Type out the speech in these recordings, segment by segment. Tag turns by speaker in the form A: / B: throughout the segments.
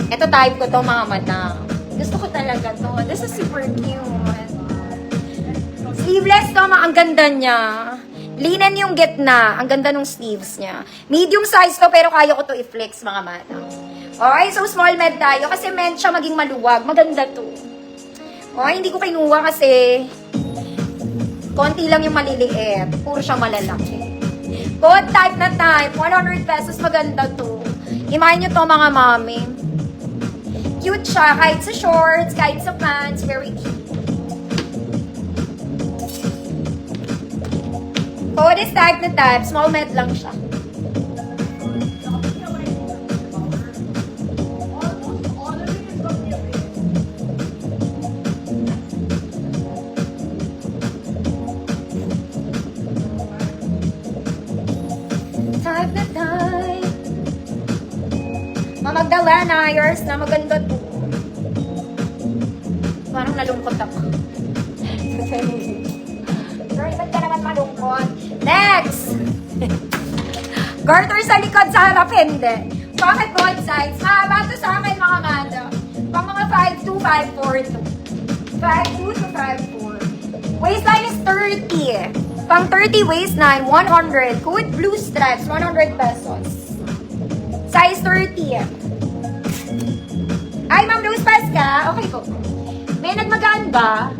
A: Ito type ko to, mga madam. Gusto ko talaga to. This is super cute. Sleeveless to, ang ganda niya. Linen yung gitna. Ang ganda ng sleeves niya. Medium size to, pero kaya ko to i-flex, mga madam. Okay, so small med tayo. Kasi meant siya maging maluwag. Maganda to. Okay, hindi ko kinuha kasi konti lang yung maliliit. Puro siya malalaki. Coat type na type. 100 pesos. Maganda to. Imahin nyo to, mga mami. Cute siya. Kahit sa shorts, kahit sa pants. Very cute. Coat is type na type. Small med lang siya. Type na type. Magdalena, yours na maganda to. Parang nalungkot ako. Sorry, ba't ka naman malungkot? Next! Garter sa likod, sa harap, hindi. Pocket both sides. Mahaba to sa akin, mga manda. Pang mga 5'2", 5'4" to. 5'2" to 5'4". Waistline is 30. Pang 30 waistline, 100. With blue stripes, 100 pesos. Size 30. Ay, Ma'am Rose Pass ka? Okay po. May nagmagaan ba?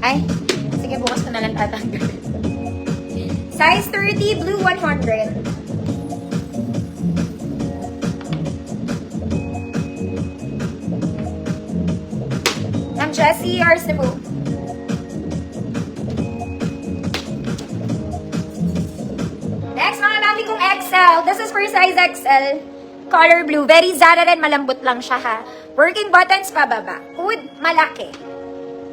A: Ay, sige, bukas ko na lang tatanggal. Size 30, blue 100. Ma'am Jessie, yours na po. Next, mga mami kong XL. This is for size XL. Color blue. Very Zara rin. Malambot lang siya, ha. Working buttons pababa. Hood, malaki.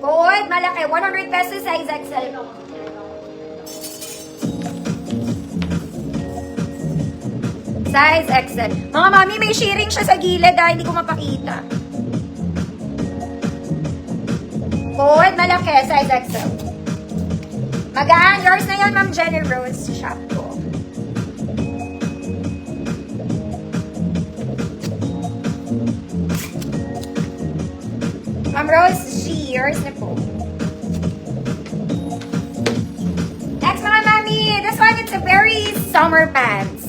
A: Hood, malaki. 100 pesos size XL. Size XL. Mga mami, may shearing siya sa gilid, ha. Hindi ko mapakita. Hood, malaki. Size XL. Magaan. Yours na yun, Ma'am Jenny Rose. Shop ko. Ma'am Rose G. Yours na po. Next, mga mami. This one, it's a very summer pants.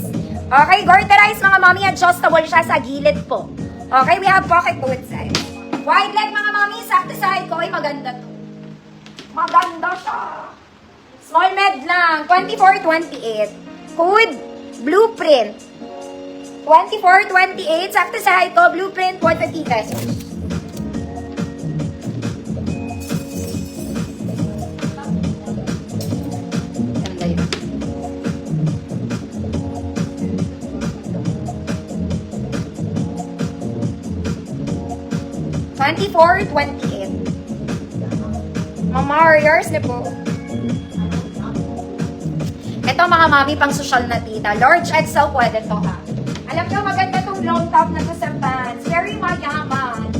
A: Okay, garterize, mga mami. Adjustable siya sa gilid po. Okay, we have pocket both sides. Wide leg, mga mami. Sakto side ko. Ay, maganda to. Maganda siya. Small med lang. 24-28. Code, blueprint. 24-28. Sakto side ko. Blueprint, 150 pesos. Ganda yun. $24.28. Mama, yours na po. Ito, mga mami, pang social na tita. Large XL pwede to, ha. Alam nyo, maganda tong long top na to sa pants. Very mayaman.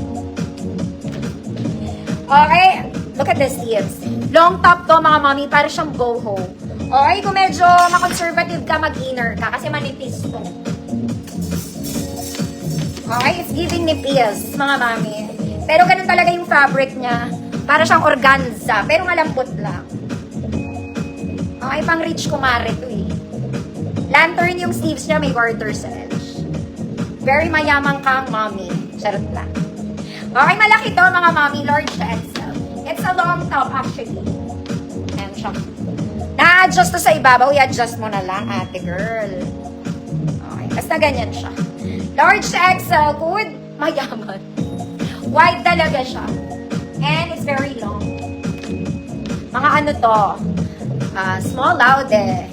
A: Okay, look at the sleeves. Long top to, mga mami, para siyang boho. Okay, kung medyo makonservative ka, mag-inner ka, kasi manipis to. Okay, it's giving nipis, mga mami. Pero ganun talaga yung fabric niya. Para siyang organza, pero malambot lang. Okay, pang rich kumare to eh. Lantern yung sleeves niya, may garter sa edge. Very mayamang kang mommy. Charot lang. Okay, malaki to, mga mommy. Large to XL. It's a long top, actually. Ayan siya. Na-adjust to sa ibabaw. I-adjust mo na lang, ate girl. Okay, basta ganyan siya. Large to XL. Good. Mayaman. Wide talaga siya. And it's very long. Mga ano to? Small Laude.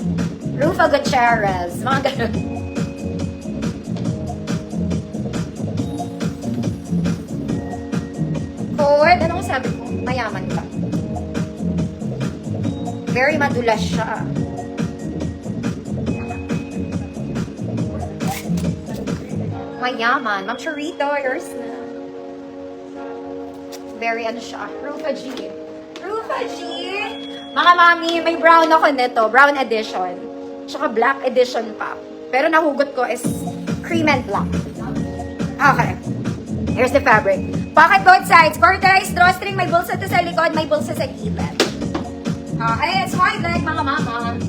A: Rufa Gutierrez. Mga ganun. Forward. Anong sabi ko? Mayaman ka. Very madulas siya. Mayaman. Ma'am Chorito, yours na. Very ano siya. Rufa G. Rufa G! Mga mami, may brown ako nito. Brown edition. Tsaka black edition pa. Pero nahugot ko is cream and black. Okay. Here's the fabric. Pocket both sides. Cordalized drawstring. May bulsa to sa likod. May bulsa sa gilid. Okay. It's wide leg, mga mama.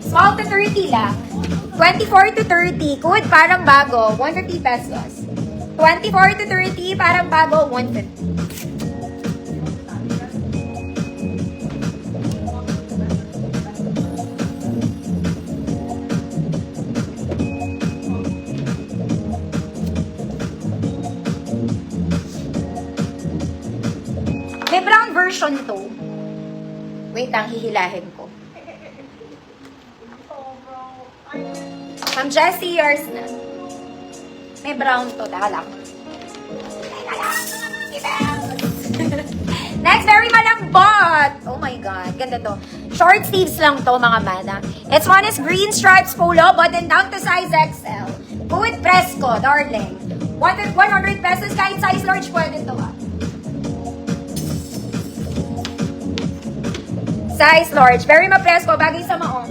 A: Small to 30 lang. 24 to 30. Good, parang bago. 150 pesos. 24 to 30, parang bago. 150. May brown version to. Wait lang, hihilahin ko. Ma'am Jessie, yours na. May brown to. Taka lang. Next, very malambot. Oh my God. Ganda to. Short sleeves lang to, mga mana. Its one is green stripes polo, button down to size XL. Good Fresco, darling. 100 pesos, kahit size large pwede to. Size large. Very ma-Fresco. Bagay sa maong.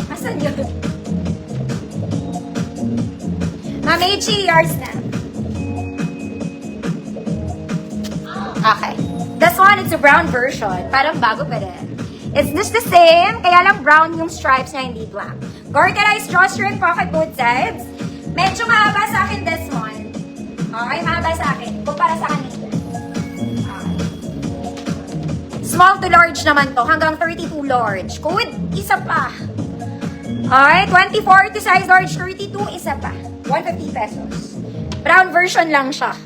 A: Asan yun? Mamichi, yours na. Okay. This one, it's a brown version. Parang bago pa rin. It's just the same, kaya lang brown yung stripes niya, hindi black. Gorgerized drawstring pocket both sides. Medyo mahaba sa akin this one. Okay, mahaba sa akin. Kumpara sa kanila. Okay. Small to large naman to. Hanggang 32 large. Good, isa pa. Okay, 24 to size large, 32, isa pa. 150 pesos. Brown version lang siya.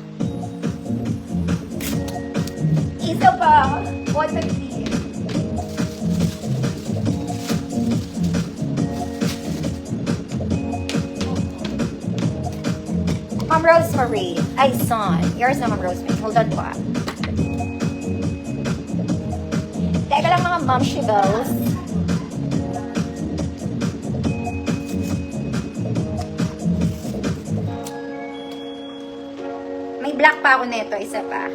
A: Isa pa. 150. Ma'am Rosemary. Ay, son. Yours na, Ma'am Rosemary. Hold on po. Teka lang, mga Ma'am Chivels. May black pa ako nito. Isa pa.